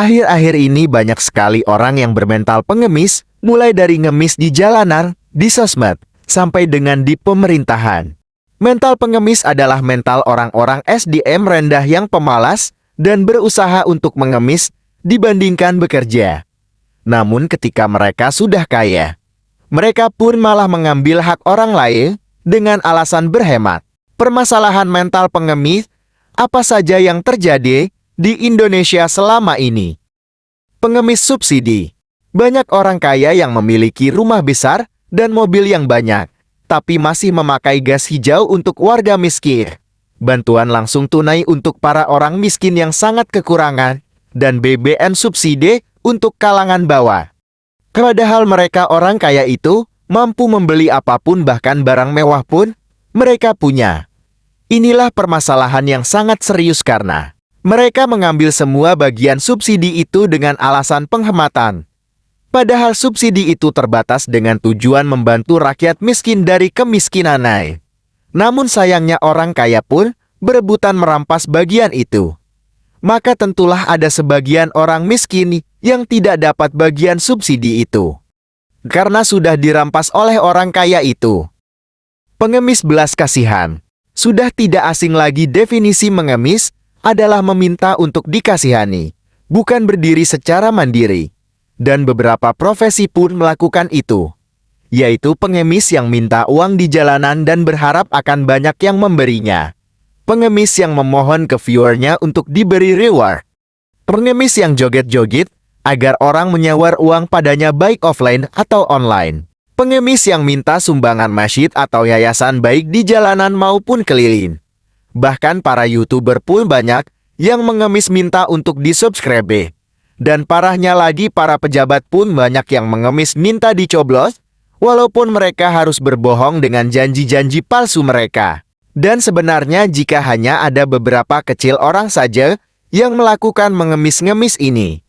Akhir-akhir ini banyak sekali orang yang bermental pengemis, mulai dari ngemis di jalanan, di sosmed, sampai dengan di pemerintahan. Mental pengemis adalah mental orang-orang SDM rendah yang pemalas dan berusaha untuk mengemis dibandingkan bekerja. Namun ketika mereka sudah kaya, mereka pun malah mengambil hak orang lain dengan alasan berhemat. Permasalahan mental pengemis apa saja yang terjadi di Indonesia selama ini? Pengemis subsidi. Banyak orang kaya yang memiliki rumah besar dan mobil yang banyak, tapi masih memakai gas hijau untuk warga miskin. Bantuan langsung tunai untuk para orang miskin yang sangat kekurangan, dan BBM subsidi untuk kalangan bawah. Padahal mereka orang kaya itu mampu membeli apapun, bahkan barang mewah pun mereka punya. Inilah permasalahan yang sangat serius karena mereka mengambil semua bagian subsidi itu dengan alasan penghematan. Padahal subsidi itu terbatas dengan tujuan membantu rakyat miskin dari kemiskinan naik. Namun sayangnya orang kaya pun berebutan merampas bagian itu. Maka tentulah ada sebagian orang miskin yang tidak dapat bagian subsidi itu, karena sudah dirampas oleh orang kaya itu. Pengemis belas kasihan. Sudah tidak asing lagi definisi mengemis adalah meminta untuk dikasihani, bukan berdiri secara mandiri. Dan beberapa profesi pun melakukan itu, yaitu pengemis yang minta uang di jalanan dan berharap akan banyak yang memberinya. Pengemis yang memohon ke viewernya untuk diberi reward. Pengemis yang joget-joget agar orang menyawar uang padanya baik offline atau online. Pengemis yang minta sumbangan masjid atau yayasan baik di jalanan maupun keliling. Bahkan para YouTuber pun banyak yang mengemis minta untuk di-subscribe. Dan parahnya lagi, para pejabat pun banyak yang mengemis minta dicoblos, walaupun mereka harus berbohong dengan janji-janji palsu mereka. Dan sebenarnya jika hanya ada beberapa kecil orang saja yang melakukan mengemis-ngemis ini,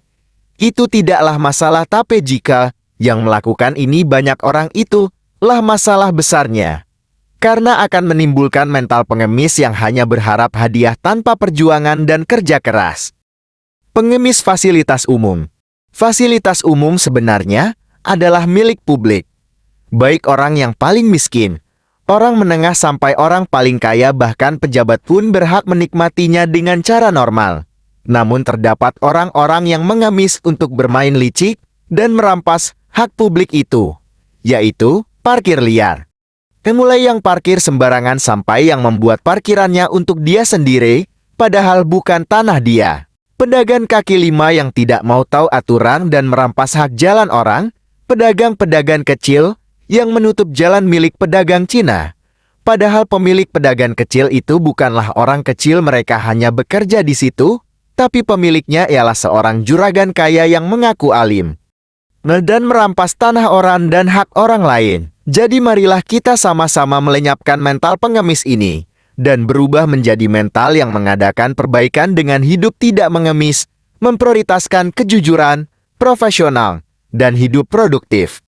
itu tidaklah masalah, tapi jika yang melakukan ini banyak orang, itulah masalah besarnya. Karena akan menimbulkan mental pengemis yang hanya berharap hadiah tanpa perjuangan dan kerja keras. Pengemis fasilitas umum. Fasilitas umum sebenarnya adalah milik publik. Baik orang yang paling miskin, orang menengah sampai orang paling kaya, bahkan pejabat pun berhak menikmatinya dengan cara normal. Namun terdapat orang-orang yang mengemis untuk bermain licik dan merampas hak publik itu, yaitu parkir liar. Mulai yang parkir sembarangan sampai yang membuat parkirannya untuk dia sendiri, padahal bukan tanah dia. Pedagang kaki lima yang tidak mau tahu aturan dan merampas hak jalan orang. Pedagang-pedagang kecil yang menutup jalan milik pedagang Cina. Padahal pemilik pedagang kecil itu bukanlah orang kecil, mereka hanya bekerja di situ, tapi pemiliknya ialah seorang juragan kaya yang mengaku alim. Dan merampas tanah orang dan hak orang lain. Jadi marilah kita sama-sama melenyapkan mental pengemis ini, dan berubah menjadi mental yang mengadakan perbaikan dengan hidup tidak mengemis, memprioritaskan kejujuran, profesional, dan hidup produktif.